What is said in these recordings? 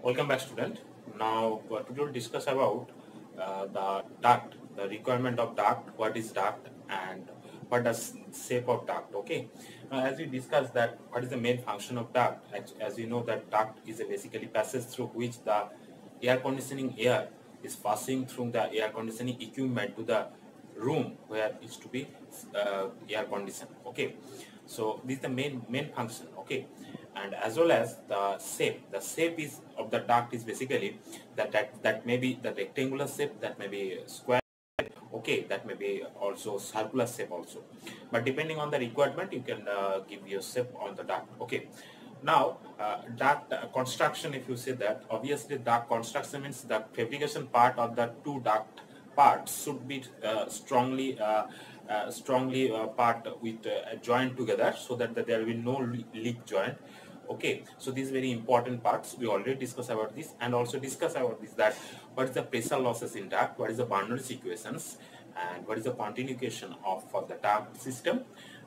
Welcome back, student. Now, today we'll discuss about the duct, the requirement of duct, what is duct, and what does shape of duct. Okay. Now, as we discussed that, what is the main function of duct? As you know, that duct is a basically passage through which the air conditioning air is passing through the air conditioning equipment to the room where it is to be air conditioned. Okay. So this is the main function. Okay. And as well as the shape. The shape is of the duct is basically that may be the rectangular shape, that may be square, okay, that may be also circular shape also. But depending on the requirement, you can give your shape on the duct. Okay. Now, duct construction, if you say that, obviously duct construction means the fabrication part of the two duct parts should be strongly part with joined together, so that there will be no leak joint. Okay, so these very important parts we already discussed about this, and also discuss about this, that what is the pressure losses in duct, what is the Bernoulli's equations, and what is the continuation of for the duct system,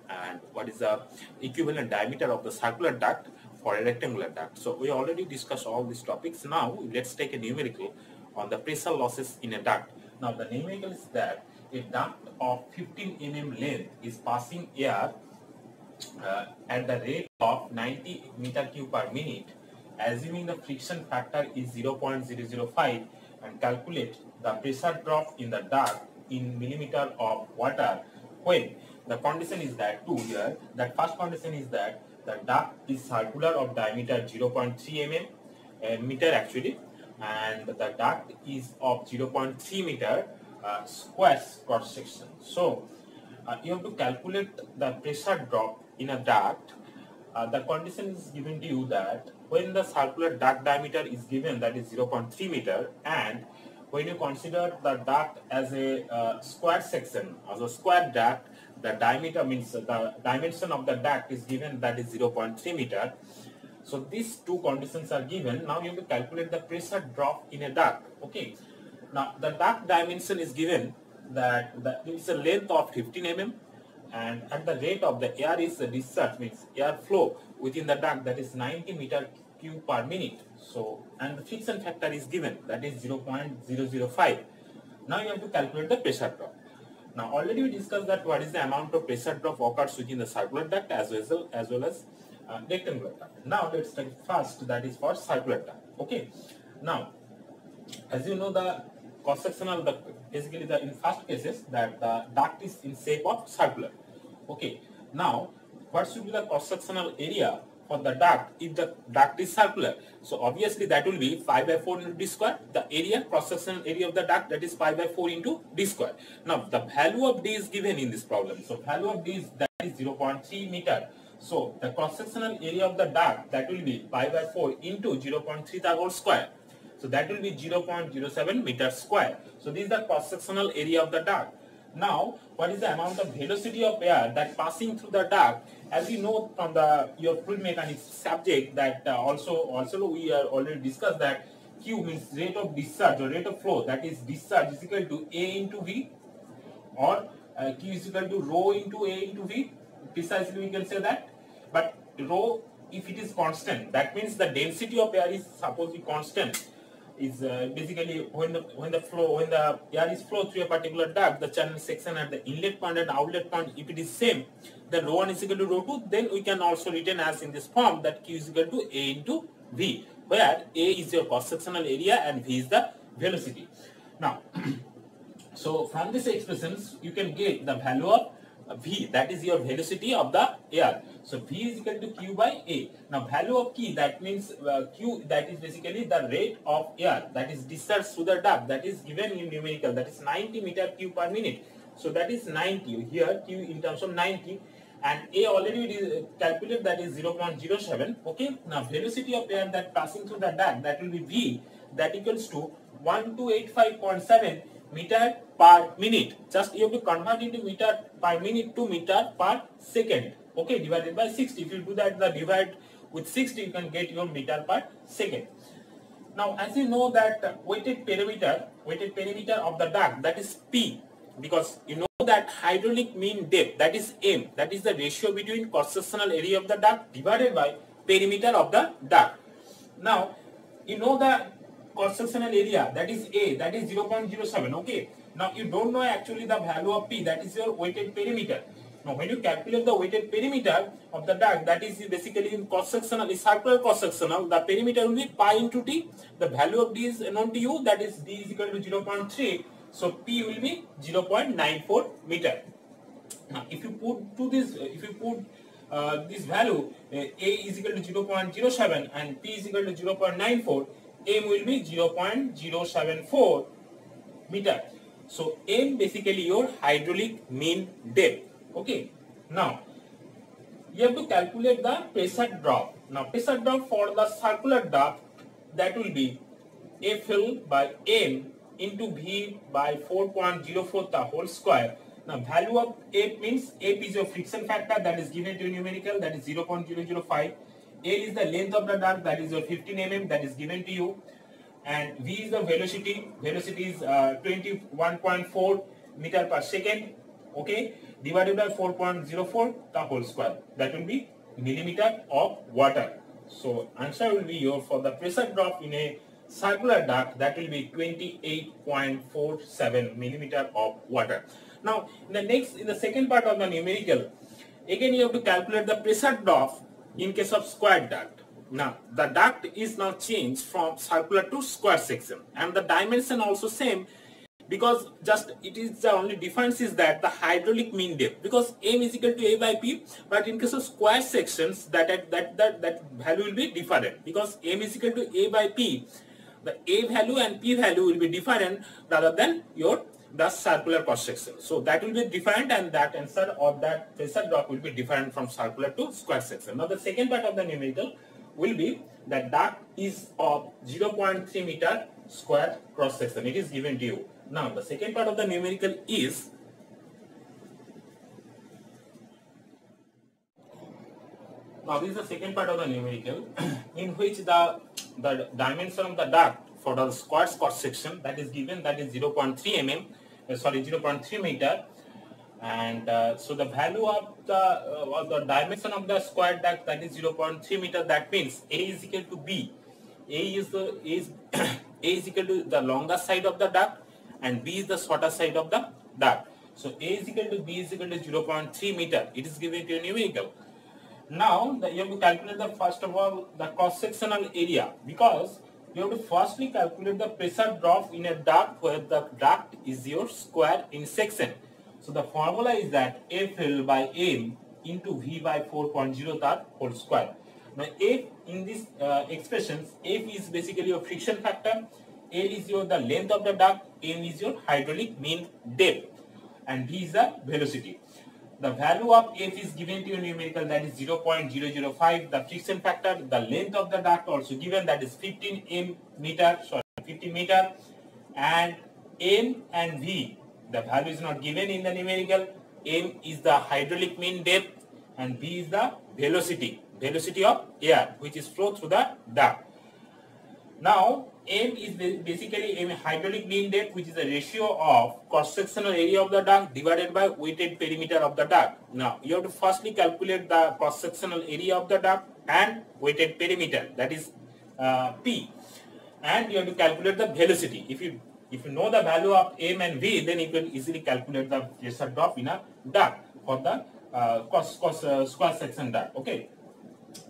and what is the equivalent diameter of the circular duct for a rectangular duct. So we already discussed all these topics. Now let's take a numerical on the pressure losses in a duct. Now the numerical is that a duct of 15 mm length is passing air at the rate of 90 meter cube per minute, assuming the friction factor is 0.005, and calculate the pressure drop in the duct in millimeter of water when the condition is that here, that first condition is that the duct is circular of diameter 0.3 meter actually, and the duct is of 0.3 meter square cross section. So you have to calculate the pressure drop in a duct. The condition is given to you that when the circular duct diameter is given, that is 0.3 meter, and when you consider the duct as a square section, as a square duct, the diameter means the dimension of the duct is given, that is 0.3 meter. So these two conditions are given. Now you have to calculate the pressure drop in a duct. Okay. Now the duct dimension is given, that it's a length of 15 mm, and at the rate of the air is discharge, means air flow within the duct, that is 90 meter cube per minute. So, and the friction factor is given, that is 0.005. Now you have to calculate the pressure drop. Now already we discussed that what is the amount of pressure drop occurs within the circular duct as well as rectangular duct. Now let's take first, that is for circular duct. Okay. Now, as you know, the cross-sectional, basically in first cases that the duct is in shape of circular. Okay. Now, what should be the cross-sectional area for the duct if the duct is circular? So obviously that will be pi by 4 into d square. The area, cross-sectional area of the duct, that is pi by 4 into d square. Now the value of d is given in this problem. So value of d is, that is 0.3 meter. So the cross-sectional area of the duct, that will be pi by 4 into 0.3 the whole square. So that will be 0.07 meter square. So this is the cross-sectional area of the duct. Now, what is the amount of velocity of air that passing through the duct? As you know from your fluid mechanics subject, that also we are already discussed that Q means rate of discharge or rate of flow, that is discharge is equal to A into V, or Q is equal to rho into A into V. Precisely we can say that. But rho, if it is constant, that means the density of air is supposedly constant. Is basically when the air is flow through a particular duct, the channel section at the inlet point and outlet point, if it is same, then rho 1 is equal to rho 2, then we can also written as in this form that Q is equal to A into V, where A is your cross-sectional area and V is the velocity. Now, so from these expressions, you can get the value of V, that is your velocity of the air. So V is equal to Q by A. Now value of Q, that means Q, that is basically the rate of air that is discharged through the duct, that is given in numerical, that is 90 meter cube per minute. So that is 90 here, Q in terms of 90, and A already calculated, that is 0.07. Okay. Now velocity of air that passing through the duct, that will be V, that equals to 1285.7 meter per minute. Just you have to convert into meter per minute to meter per second. Okay, divided by 60. If you do that, the divide with 60, you can get your meter per second. Now, as you know that weighted perimeter of the duct, that is P, because you know that hydraulic mean depth, that is M, that is the ratio between cross-sectional area of the duct divided by perimeter of the duct. Now, you know the cross-sectional area, that is A, that is 0.07, okay. Now you don't know actually the value of P, that is your weighted perimeter. Now when you calculate the weighted perimeter of the duct, that is basically in cross-sectional, is circular cross-sectional, the perimeter will be pi into D. The value of D is known to you, that is D is equal to 0.3, so P will be 0.94 meter. Now if you put this value, A is equal to 0.07 and P is equal to 0.94, M will be 0.074 meter. So M basically your hydraulic mean depth. Okay. Now you have to calculate the pressure drop. Now pressure drop for the circular duct, that will be FL by M into V by 4.04 the whole square. Now value of F means F is your friction factor, that is given to you numerical, that is 0.005. L is the length of the duct, that is your 15 mm, that is given to you. And V is the velocity is 21.4 meter per second, okay, divided by 4.04 the whole square, that will be millimeter of water. So answer will be your, for the pressure drop in a circular duct, that will be 28.47 millimeter of water. Now in the second part of the numerical, again you have to calculate the pressure drop in case of square duct. Now the duct is now changed from circular to square section, and the dimension also same, because just it is the only difference is that the hydraulic mean depth, because M is equal to A by P, but in case of square sections that value will be different, because M is equal to A by P, the A value and P value will be different rather than the circular cross section. So that will be different, and that answer or that pressure drop will be different from circular to square section. Now the second part of the numerical will be that duct is of 0.3 meter square cross section. It is given to you. Now the second part of the numerical is this is the second part of the numerical in which the dimension of the duct for the square cross section, that is given, that is 0.3 meter, and so the value of the dimension of the square duct, that is 0.3 meter, that means A is equal to B. A is equal to the longer side of the duct and B is the shorter side of the duct. So A is equal to B is equal to 0.3 meter. It is given to a numerical. Now you have to calculate the first of all the cross sectional area, because you have to firstly calculate the pressure drop in a duct where the duct is your square in section. So the formula is that FL by M into V by 4.0 the whole square. Now F in this expressions, F is basically your friction factor, L is the length of the duct, M is your hydraulic mean depth, and V is the velocity. The value of F is given to you numerical, that is 0.005. The friction factor, the length of the duct also given, that is 15 meter, and M and V, the value is not given in the numerical. M is the hydraulic mean depth and V is the velocity of air which is flow through the duct. Now M is basically M hydraulic mean depth, which is the ratio of cross-sectional area of the duct divided by weighted perimeter of the duct. Now you have to firstly calculate the cross-sectional area of the duct and weighted perimeter, that is P, and you have to calculate the velocity. If you know the value of M and V, then you can easily calculate the pressure drop in a duct for the square section duct. Okay.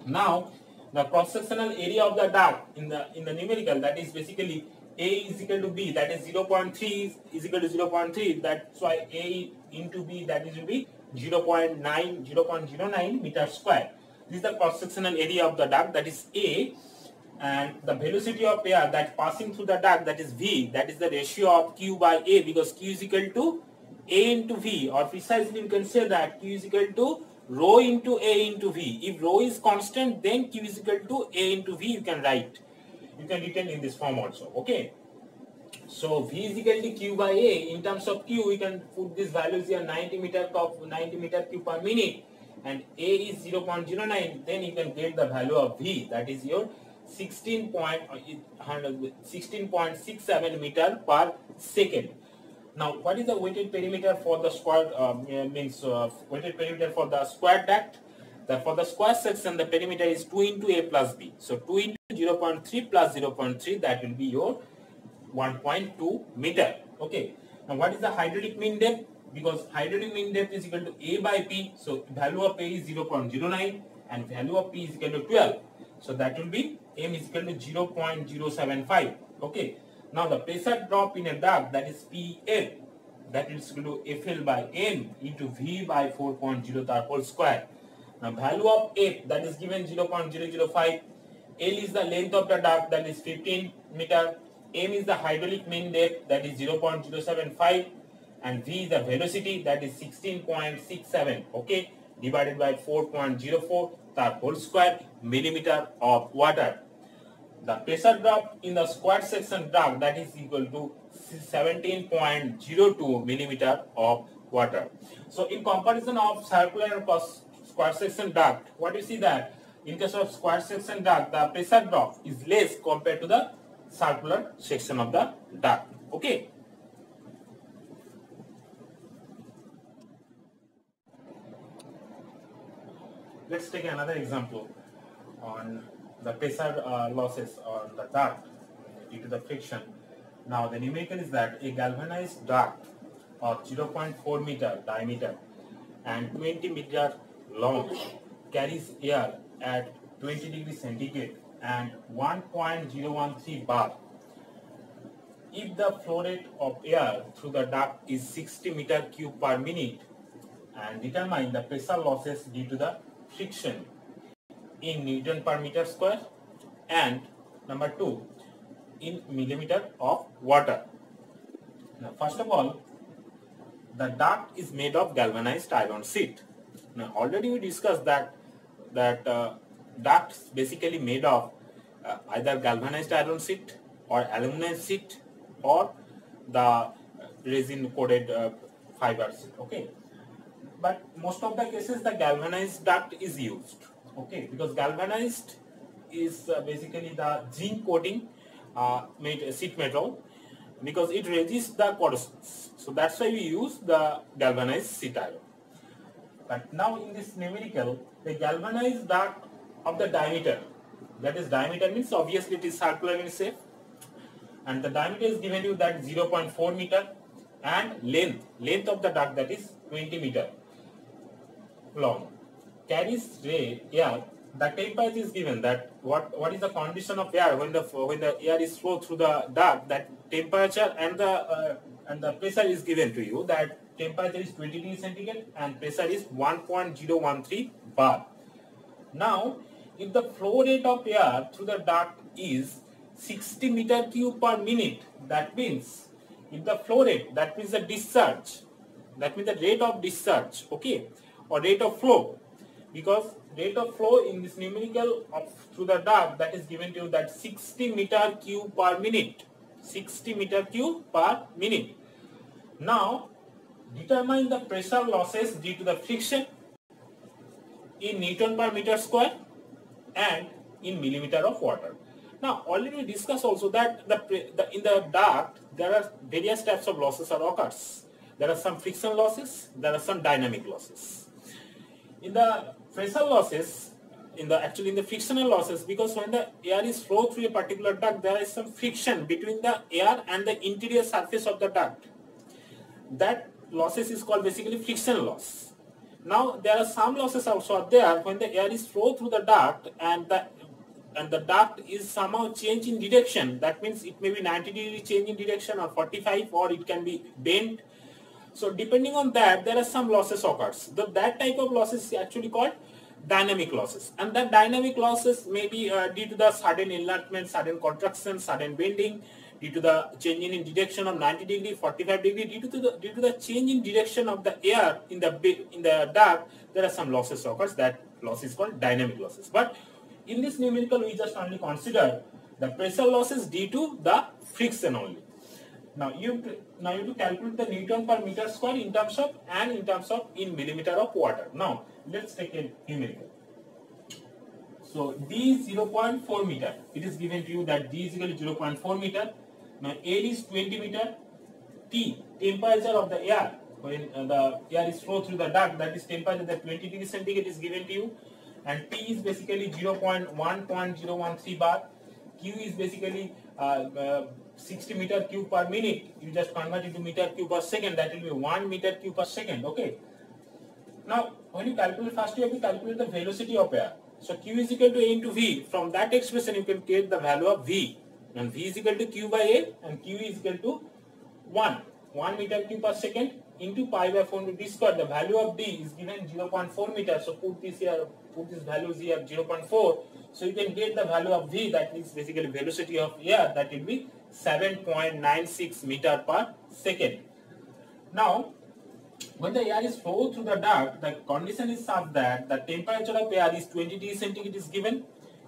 Now the cross-sectional area of the duct in the numerical, that is basically A is equal to B, that is 0.3 is equal to 0.3. That's why A into B, that is will be 0.09 meter square. This is the cross-sectional area of the duct, that is A, and the velocity of air that passing through the duct, that is V, that is the ratio of Q by A, because Q is equal to A into V, or precisely you can say that Q is equal to rho into A into V. If rho is constant, then Q is equal to A into V. You can write. You can written in this form also. Okay. So V is equal to Q by A. In terms of Q, we can put these values here: 90 meter cube per minute, and A is 0.09. Then you can get the value of V. That is your 16.67 meter per second. Now, what is the weighted perimeter for the square weighted perimeter for the square duct? that for the square section, the perimeter is 2 into A plus B. So 2 into 0.3 plus 0.3, that will be your 1.2 meter. Okay. Now what is the hydraulic mean depth? Because hydraulic mean depth is equal to A by P. So value of A is 0.09 and value of P is equal to 12. So that will be M is equal to 0.075. Okay. Now the pressure drop in a duct, that is PL, that is equal to FL by M into V by 4.0 the whole square. Now value of F, that is given 0.005. L is the length of the duct, that is 15 meter. M is the hydraulic mean depth, that is 0.075, and V is the velocity, that is 16.67, okay, divided by 4.04 the whole square millimeter of water. The pressure drop in the square section duct, that is equal to 17.02 millimeter of water. So in comparison of circular square section duct, what you see that in case of square section duct, the pressure drop is less compared to the circular section of the duct. Okay. Let's take another example on the pressure losses on the duct due to the friction. Now the numerical is that a galvanized duct of 0.4 meter diameter and 20 meter long carries air at 20 degrees centigrade and 1.013 bar. If the flow rate of air through the duct is 60 meter cube per minute, and determine the pressure losses due to the friction in Newton per meter square, and number 2 in millimeter of water. Now first of all, the duct is made of galvanized iron sheet. Now already we discussed that duct is basically made of either galvanized iron sheet or aluminum sheet or the resin coated fiber sheet. Okay, but most of the cases the galvanized duct is used. Okay, because galvanized is basically the zinc coating made sheet metal, because it resists the corrosions. So that's why we use the galvanized sheet iron. But now in this numerical, the galvanized duct of the diameter, that is diameter means obviously it is circular in shape, and the diameter is given you that 0.4 meter, and length of the duct, that is 20 meter long, carries air. The temperature is given, that what is the condition of air when the air is flow through the duct, that temperature and the pressure is given to you, that temperature is 20 degrees centigrade and pressure is 1.013 bar. Now if the flow rate of air through the duct is 60 meter cube per minute, that means if the flow rate, that means the discharge, that means the rate of discharge, okay, or rate of flow, because rate of flow in this numerical of through the duct, that is given to you that 60 meter cube per minute, 60 meter cube per minute. Now determine the pressure losses due to the friction in Newton per meter square and in millimeter of water. Now already we discussed also that in the duct there are various types of losses that occurs. There are some friction losses, there are some dynamic losses. In the pressure losses, in the frictional losses, because when the air is flow through a particular duct, there is some friction between the air and the interior surface of the duct. That losses is called basically friction loss. Now there are some losses also there when the air is flow through the duct and the duct is somehow change in direction. That means it may be 90 degree change in direction or 45, or it can be bent. So depending on that, there are some losses occurs. That type of losses is actually called dynamic losses, and that dynamic losses may be due to the sudden enlargement, sudden contraction, sudden bending, due to the changing in direction of 90 degree, 45 degree, due to the change in direction of the air in the duct, there are some losses occurs. That loss is called dynamic losses. But in this numerical, we just only consider the pressure losses due to the friction only. Now you have to calculate the Newton per meter square in terms of in millimeter of water. Now let's take a numerical. So D is 0.4 meter. It is given to you that D is equal to 0.4 meter. Now L is 20 meter. T, temperature of the air when the air is flow through the duct, that is temperature that 20 degrees centigrade is given to you. and P is basically 0.1.013 bar. Q is basically 60 meter cube per minute. You just convert it to meter cube per second. That will be 1 meter cube per second. Okay. Now, when you calculate, first you have to calculate the velocity of air. So Q is equal to A into V. From that expression, you can get the value of V. And V is equal to Q by A, and Q is equal to 1 meter cube per second into pi by 4 into d square. The value of D is given 0.4 meters. So put this here, put this values here 0.4. So you can get the value of V, that is basically velocity of air, that will be 7.96 meter per second. Now, when the air is flowed through the duct, the condition is such that the temperature of air is 20 degrees centigrade is given,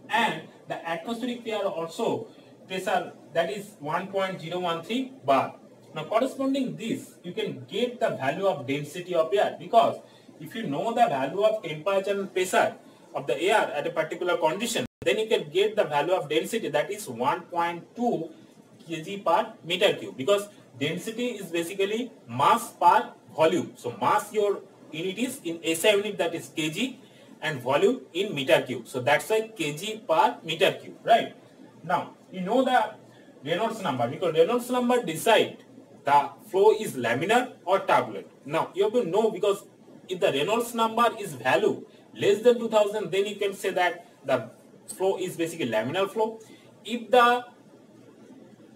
and the atmospheric air also pressure, that is 1.013 bar. Now corresponding this, you can get the value of density of air, because if you know the value of temperature and pressure of the air at a particular condition, then you can get the value of density, that is 1.2 kg per meter cube, because density is basically mass per volume. So mass, your unit is in SI unit, that is kg, and volume in meter cube. So that's why kg per meter cube, right? Now you know the Reynolds number, because Reynolds number decide the flow is laminar or turbulent. Now you have to know, because if the Reynolds number is value less than 2000, then you can say that the flow is basically laminar flow. If the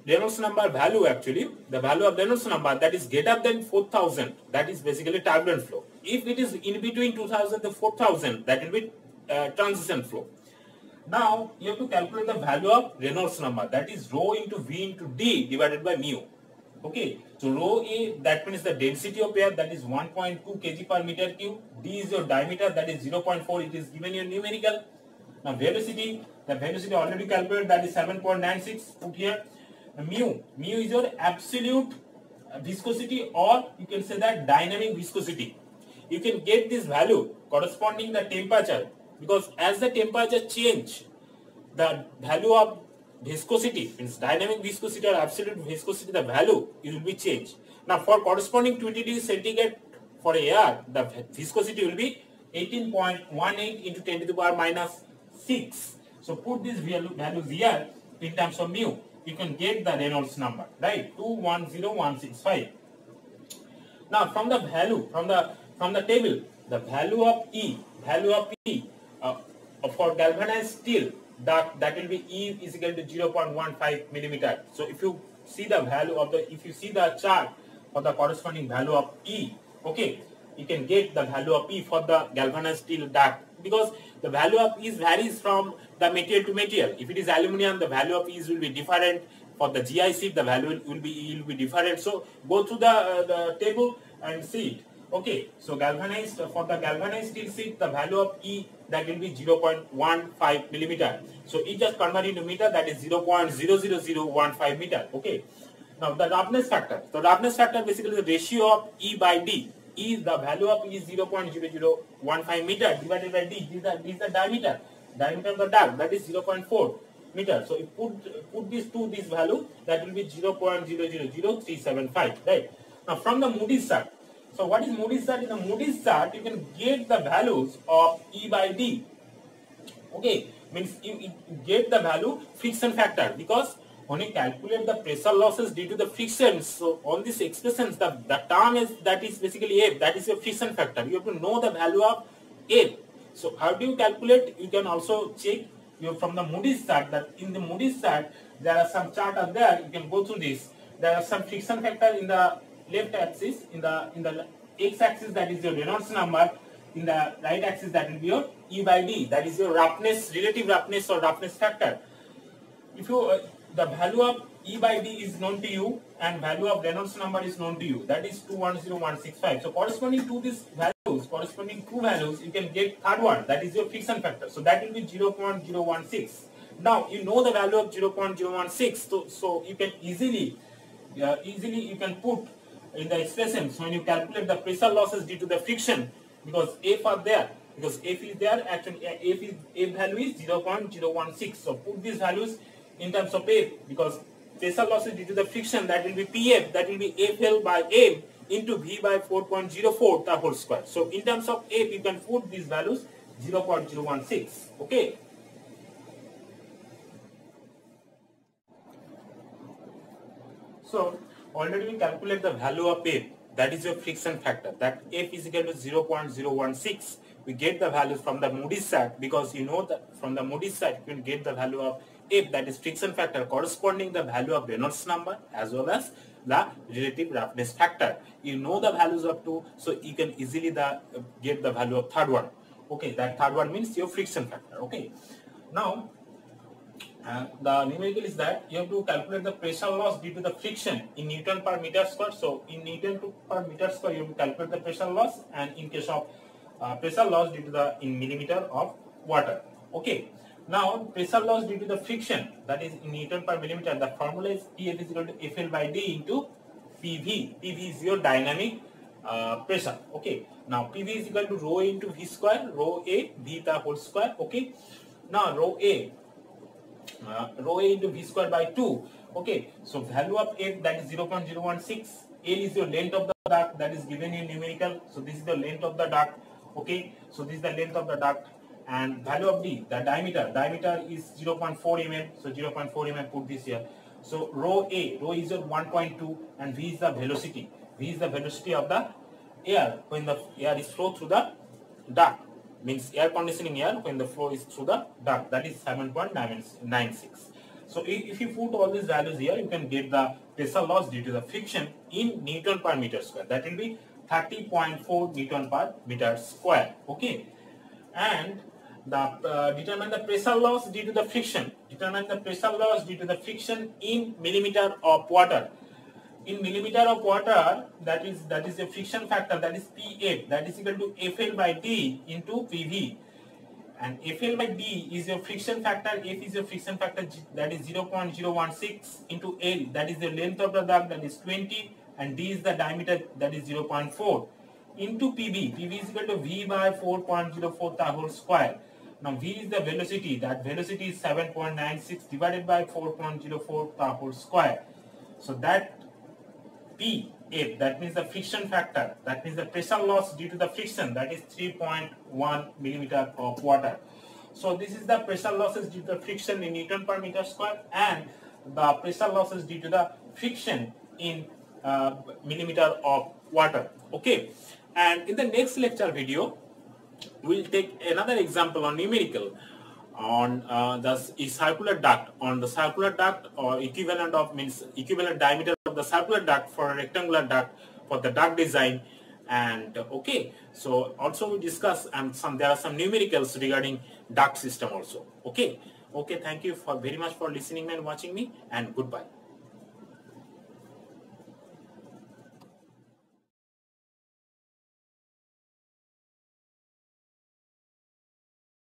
Reynolds number value, actually the value of Reynolds number that is greater than 4000, that is basically turbulent flow. If it is in between 2000 to 4000, that will be transition flow. Now you have to calculate the value of Reynolds number, that is rho into V into D divided by mu. Okay, so rho A, that means the density of air, that is 1.2 kg per meter cube. D is your diameter, that is 0.4. It is given your numerical. Now velocity, the velocity already calculated, that is 7.96. Put here. Mu is your absolute viscosity, or you can say that dynamic viscosity. You can get this value corresponding the temperature, because as the temperature change, the value of viscosity, means dynamic viscosity or absolute viscosity, the value it will be changed. Now for corresponding 20 degrees centigrade for air, the viscosity will be 18.18 into 10 to the power minus 6. So put these values here in terms of mu. You can get the Reynolds number, right? 210165. Now from the value, from the table, the value of E for galvanized steel, that will be E is equal to 0.15 millimeter. So if you see the value of if you see the chart for the corresponding value of E, okay, you can get the value of E for the galvanized steel duct, because the value of E varies from the material to material. If it is aluminum, the value of E will be different. For the GI sheet, the value will be different. So go through the table and see it. Okay, so galvanized, for the galvanized steel sheet, the value of E, that will be 0.15 millimeter. So it just convert into meter, that is 0.00015 meter. Okay. Now the roughness factor. The roughness factor basically the ratio of E by D. E, the value of E is 0.0015 meter divided by D. This is the diameter. Diameter of the duct, that is 0.4 meter. So if put this to this value, that will be 0.000375. Right. Now from the Moody's chart. So what is Moody's chart? In the Moody's chart, you can get the values of E by D. Okay, means you get the value friction factor, because when you calculate the pressure losses due to the frictions, so on these expressions, the term is, that is basically F, that is your friction factor. You have to know the value of F. So how do you calculate? You can also check from the Moody's chart, that in the Moody's chart there are some chart are there. You can go through this. There are some friction factor in the left axis, in the x-axis, that is your Reynolds number. In the right axis, that will be your E by D, that is your roughness, relative roughness or roughness factor. If you the value of E by D is known to you and value of Reynolds number is known to you, that is 210165. So corresponding to these values, corresponding two values, you can get third one, that is your friction factor. So that will be 0.016. Now you know the value of 0.016, so you can easily you can put in the expressions when you calculate the pressure losses due to the friction, because F are there, because F is there, actually F value is 0.016. So put these values in terms of F, because pressure losses due to the friction, that will be PF, that will be FL by M into V by 4.04 the whole square. So in terms of F, you can put these values 0.016. Okay. So already we calculate the value of F, that is your friction factor, that F is equal to 0.016. We get the value from the Moody's side, because you know that from the Moody's side you can get the value of F, that is friction factor, corresponding the value of Reynolds number as well as the relative roughness factor. You know the values of two, so you can easily get the value of third one. Okay, that third one means your friction factor. Okay, now the numerical is that you have to calculate the pressure loss due to the friction in Newton per meter square. So in Newton per meter square you have to calculate the pressure loss, and in case of pressure loss due to the in millimeter of water. Okay, now pressure loss due to the friction, that is in Newton per millimeter, the formula is PF is equal to FL by D into PV. PV is your dynamic pressure. Okay, now PV is equal to rho A into V square, rho A V the whole square. Okay, now rho A into V square by 2. Okay, so value of F, that is 0.016. L is your length of the duct, that is given in numerical. So this is the length of the duct. Okay, so this is the length of the duct, and value of D, the diameter is 0.4 mm. So 0.4 mm, put this here. So rho is your 1.2, and V is the velocity. V is the velocity of the air when the air is flow through the duct. Means air conditioning air when the flow is through the duct, that is 7.96. So if you put all these values here, you can get the pressure loss due to the friction in Newton per meter square. That will be 30.4 Newton per meter square. Okay, and the determine the pressure loss due to the friction. Determine the pressure loss due to the friction in millimeter of water. In millimeter of water, that is a friction factor, that is PF, that is equal to FL by D into PV, and FL by D is your friction factor, F is your friction factor, that is 0.016 into L, that is the length of the duct, that is 20, and D is the diameter, that is 0.4, into PV. PV is equal to V by 4.04 the whole square. Now V is the velocity, that velocity is 7.96 divided by 4.04 the whole square. So that PF, that means the friction factor, that means the pressure loss due to the friction, that is 3.1 millimeter of water. So this is the pressure losses due to the friction in Newton per meter square, and the pressure losses due to the friction in millimeter of water. Okay, and in the next lecture video we'll take another example on numerical on the circular duct, on the circular duct, or equivalent diameter of the circular duct for a rectangular duct for the duct design. And okay, so also we discuss, and there are some numericals regarding duct system also. Okay, thank you very much for listening and watching me, and goodbye.